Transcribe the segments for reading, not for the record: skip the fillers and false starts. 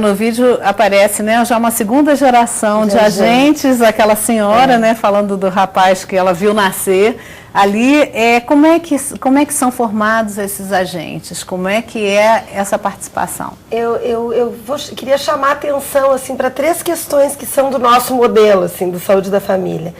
No vídeo aparece, né, já uma segunda geração de agentes, aquela senhora, né, falando do rapaz que ela viu nascer. Ali, como é que são formados esses agentes? Como é que é essa participação? Queria chamar a atenção assim, para 3 questões que são do nosso modelo assim, do Saúde da Família.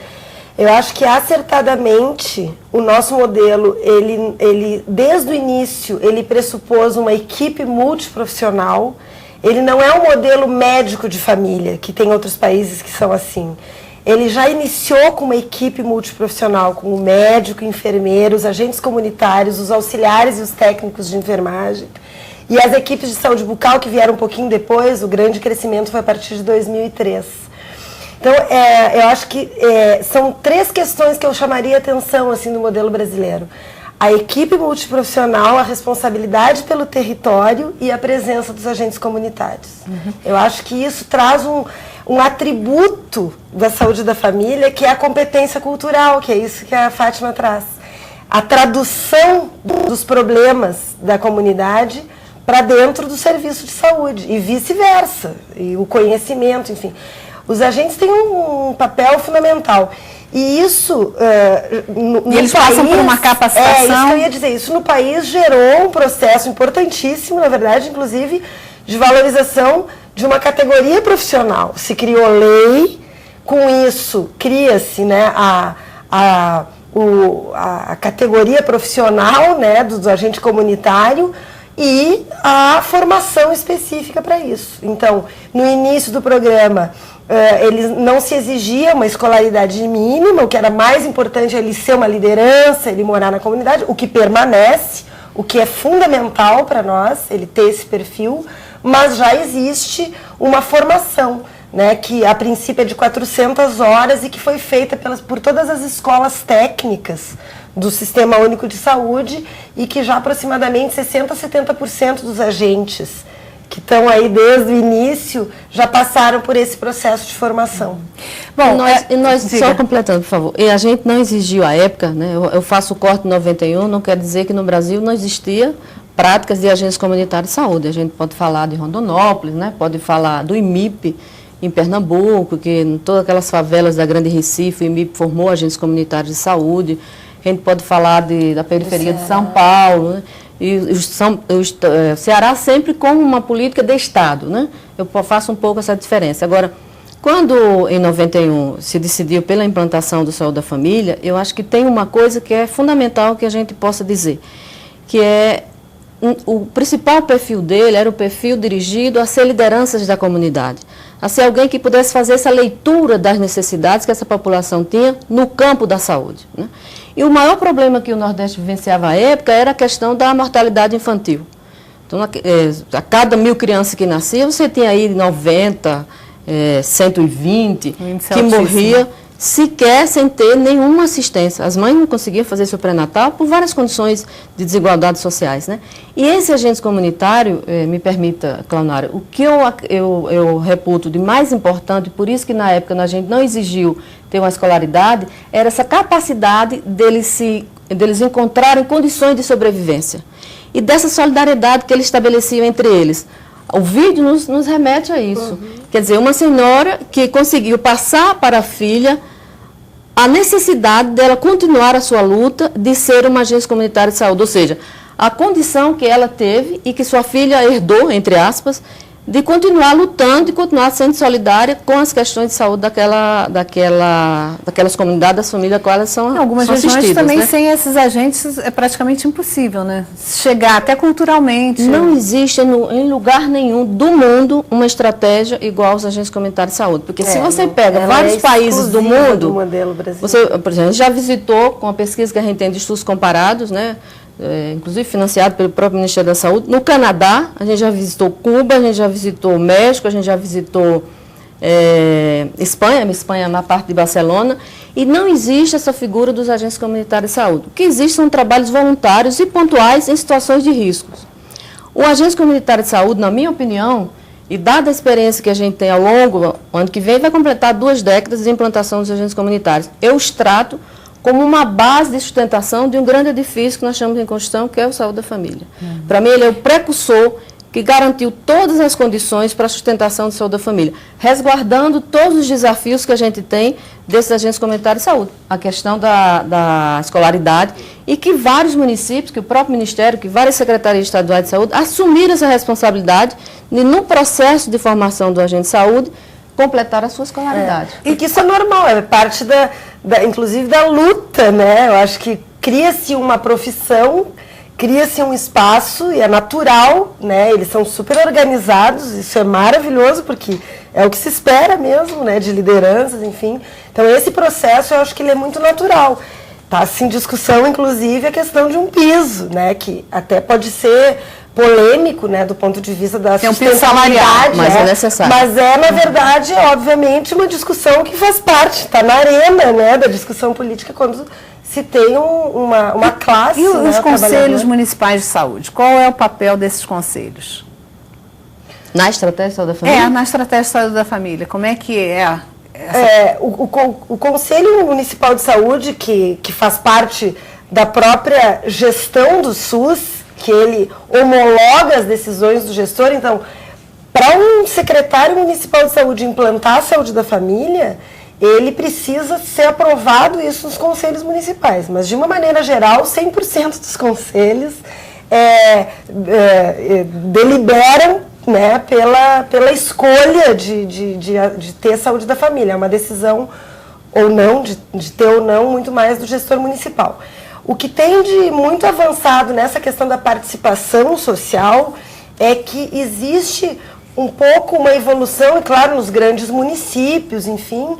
Eu acho que acertadamente o nosso modelo, ele desde o início, ele pressupôs uma equipe multiprofissional. Ele não é um modelo médico de família, que tem outros países que são assim. Ele já iniciou com uma equipe multiprofissional, com o médico, enfermeiro, os agentes comunitários, os auxiliares e os técnicos de enfermagem. E as equipes de saúde bucal, que vieram um pouquinho depois, o grande crescimento foi a partir de 2003. Então, eu acho que são 3 questões que eu chamaria a atenção assim, do modelo brasileiro. A equipe multiprofissional, a responsabilidade pelo território e a presença dos agentes comunitários. Eu acho que isso traz um atributo da saúde da família, que é a competência cultural, que é isso que a Fátima traz. A tradução dos problemas da comunidade para dentro do serviço de saúde e vice-versa, e o conhecimento, enfim. Os agentes têm um papel fundamental. E isso, e eles passam por uma capacitação. Isso que eu ia dizer. Isso no país gerou um processo importantíssimo, na verdade, inclusive, de valorização de uma categoria profissional. Se criou lei, com isso cria-se, né, a categoria profissional, né, do agente comunitário e a formação específica para isso. Então, no início do programa, ele não se exigia uma escolaridade mínima, o que era mais importante é ele ser uma liderança, ele morar na comunidade, o que permanece, o que é fundamental para nós, ele ter esse perfil, mas já existe uma formação, né, que a princípio é de 400 horas e que foi feita por todas as escolas técnicas do Sistema Único de Saúde e que já aproximadamente 60% a 70% dos agentes que estão aí desde o início, já passaram por esse processo de formação. Bom, nós só completando, por favor, e a gente não exigiu à época, né, eu faço o corte em 91, não quer dizer que no Brasil não existia práticas de agentes comunitários de saúde. A gente pode falar de Rondonópolis, né, pode falar do IMIP em Pernambuco, que em todas aquelas favelas da Grande Recife, o IMIP formou agentes comunitários de saúde. A gente pode falar da periferia de São Paulo, né? E o Ceará sempre com uma política de Estado, né? Eu faço um pouco essa diferença. Agora, quando em 91 se decidiu pela implantação do Saúde da Família, eu acho que tem uma coisa que é fundamental que a gente possa dizer, que é o principal perfil dele era o perfil dirigido a ser lideranças da comunidade, a ser alguém que pudesse fazer essa leitura das necessidades que essa população tinha no campo da saúde, né? E o maior problema que o Nordeste vivenciava à época era a questão da mortalidade infantil. Então, a cada 1000 crianças que nasciam, você tinha aí 90, 120 que morria sequer sem ter nenhuma assistência. As mães não conseguiam fazer seu pré-natal por várias condições de desigualdades sociais, né? E esse agente comunitário, me permita, Cleonária, o que eu reputo de mais importante, por isso que na época a gente não exigiu ter uma escolaridade, era essa capacidade deles encontrarem condições de sobrevivência. E dessa solidariedade que eles estabeleciam entre eles. O vídeo nos remete a isso. Quer dizer, uma senhora que conseguiu passar para a filha a necessidade dela continuar a sua luta de ser uma agente comunitária de saúde, ou seja, a condição que ela teve e que sua filha herdou, entre aspas, de continuar lutando e continuar sendo solidária com as questões de saúde daquelas comunidades, das famílias com elas são algumas são regiões assistidas, também, né? sem esses agentes é praticamente impossível, né? Chegar até culturalmente. Não existe em lugar nenhum do mundo uma estratégia igual aos agentes comunitários de saúde. Porque se você pega vários países do mundo, você, por exemplo, já visitou com a pesquisa que a gente tem de estudos comparados, né? Inclusive financiado pelo próprio Ministério da Saúde. No Canadá, a gente já visitou Cuba, a gente já visitou México, a gente já visitou Espanha na parte de Barcelona, e não existe essa figura dos agentes comunitários de saúde. O que existe são trabalhos voluntários e pontuais em situações de riscos. O agente comunitário de saúde, na minha opinião, e dada a experiência que a gente tem ao longo, o ano que vem vai completar 2 décadas de implantação dos agentes comunitários, eu os trato como uma base de sustentação de um grande edifício que nós chamamos em construção, que é o Saúde da Família. Para mim, ele é o precursor que garantiu todas as condições para a sustentação de saúde da família, resguardando todos os desafios que a gente tem desses agentes comunitários de saúde, a questão da escolaridade, e que vários municípios, que o próprio Ministério, que várias secretarias estaduais de saúde assumiram essa responsabilidade de, no processo de formação do agente de saúde, completar a sua escolaridade. E que isso é normal, é parte inclusive da luta, né? Eu acho que cria-se uma profissão, cria-se um espaço e é natural, né? Eles são super organizados, isso é maravilhoso, porque é o que se espera mesmo, né? De lideranças, enfim. Então, esse processo, eu acho que ele é muito natural. Está, assim, em discussão, inclusive, a questão de um piso, né? Que até pode ser polêmico, né? Do ponto de vista da sustentabilidade. Mas é necessário. Mas é, na verdade, obviamente, uma discussão que faz parte, está na arena, né? Da discussão política quando se tem uma classe. E os conselhos municipais de saúde, qual é o papel desses conselhos? Na estratégia de saúde da família? Na estratégia de saúde da família, como é que é? O Conselho Municipal de Saúde, que faz parte da própria gestão do SUS, que ele homologa as decisões do gestor, então, para um secretário municipal de saúde implantar a saúde da família, ele precisa ser aprovado isso nos conselhos municipais. Mas, de uma maneira geral, 100% dos conselhos deliberam, né, pela escolha de ter a saúde da família. É uma decisão ou não, de ter ou não, muito mais do gestor municipal. O que tem de muito avançado nessa questão da participação social é que existe um pouco uma evolução, e claro, nos grandes municípios, enfim,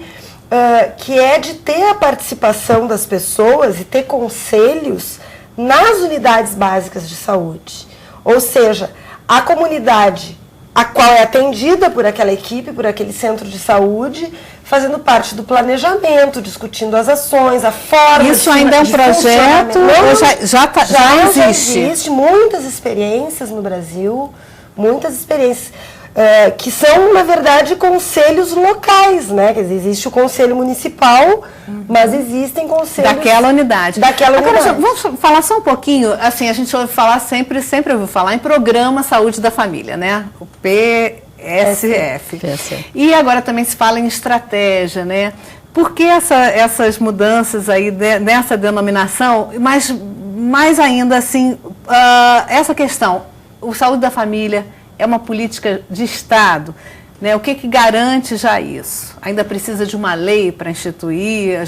que é de ter a participação das pessoas e ter conselhos nas unidades básicas de saúde. Ou seja, a comunidade a qual é atendida por aquela equipe, por aquele centro de saúde, fazendo parte do planejamento, discutindo as ações, a forma. Isso ainda é um projeto ou já existe? Já existe muitas experiências no Brasil, muitas experiências. Que são, na verdade, conselhos locais, né? Quer dizer, existe o conselho municipal, mas existem conselhos... Daquela unidade. Agora, vamos falar só um pouquinho, assim, a gente ouve falar sempre ouviu falar em Programa Saúde da Família, né? O PSF. E agora também se fala em estratégia, né? Por que essas mudanças aí nessa denominação, mas mais ainda, assim, essa questão, o Saúde da Família... é uma política de Estado, né? O que garante já isso? Ainda precisa de uma lei para instituir?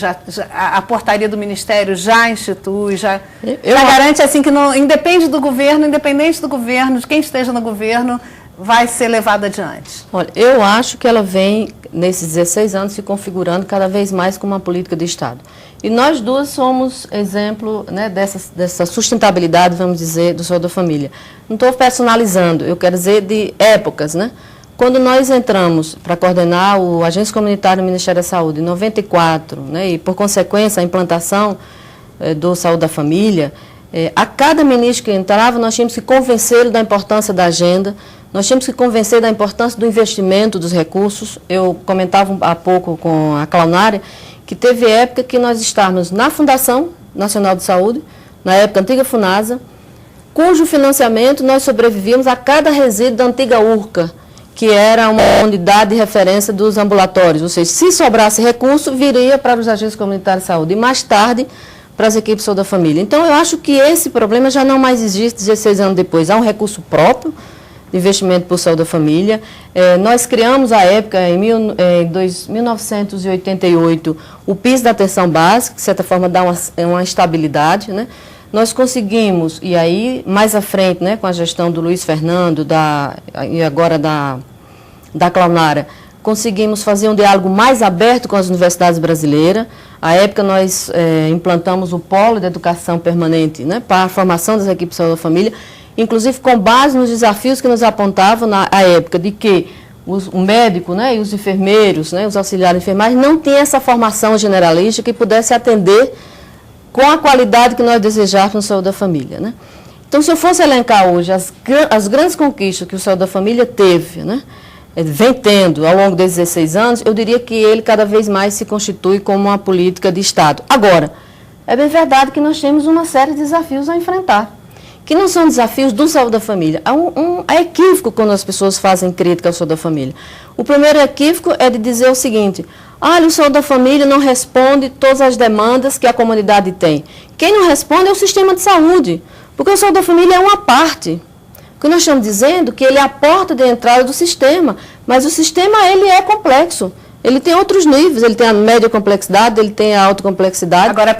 A portaria do Ministério já institui, já garante assim que não, independente do governo, de quem esteja no governo, vai ser levada adiante? Olha, eu acho que ela vem, nesses 16 anos, se configurando cada vez mais como uma política de Estado. E nós duas somos exemplo, né, dessa sustentabilidade, vamos dizer, do Saúde da Família. Não estou personalizando, eu quero dizer de épocas, né? Quando nós entramos para coordenar o Agência Comunitária do Ministério da Saúde, em 94, né, e por consequência a implantação do Saúde da Família, a cada ministro que entrava, nós tínhamos que convencê-lo da importância da agenda, nós tínhamos que convencer da importância do investimento dos recursos. Eu comentava há pouco com a Claunária, que teve época que nós estávamos na Fundação Nacional de Saúde, na época antiga FUNASA, cujo financiamento nós sobrevivíamos a cada resíduo da antiga URCA, que era uma unidade de referência dos ambulatórios, ou seja, se sobrasse recurso, viria para os agentes comunitários de saúde e mais tarde para as equipes de saúde da família. Então, eu acho que esse problema já não mais existe 16 anos depois. Há um recurso próprio de investimento por saúde da família. Nós criamos, à época, em 1988, o piso da atenção básica, que, de certa forma, dá uma estabilidade, né? Nós conseguimos, e aí, mais à frente, né, com a gestão do Luiz Fernando e agora da Claunária, conseguimos fazer um diálogo mais aberto com as universidades brasileiras. À época, nós implantamos o Polo de Educação Permanente, né, para a formação das equipes de saúde da família, inclusive com base nos desafios que nos apontavam na época de que o médico, né, e os enfermeiros, né, os auxiliares de enfermagem, não tinham essa formação generalista que pudesse atender com a qualidade que nós desejávamos no Saúde da Família, né? Então, se eu fosse elencar hoje as grandes conquistas que o Saúde da Família teve, né, vem tendo ao longo desses 16 anos, eu diria que ele cada vez mais se constitui como uma política de Estado. Agora, é bem verdade que nós temos uma série de desafios a enfrentar, que não são desafios do saúde da família. É equívoco quando as pessoas fazem crítica ao saúde da família. O primeiro equívoco é de dizer o seguinte: olha, o saúde da família não responde todas as demandas que a comunidade tem. Quem não responde é o sistema de saúde, porque o saúde da família é uma parte. O que nós estamos dizendo é que ele é a porta de entrada do sistema, mas o sistema ele é complexo. Ele tem outros níveis, ele tem a média complexidade, ele tem a alta complexidade. Agora,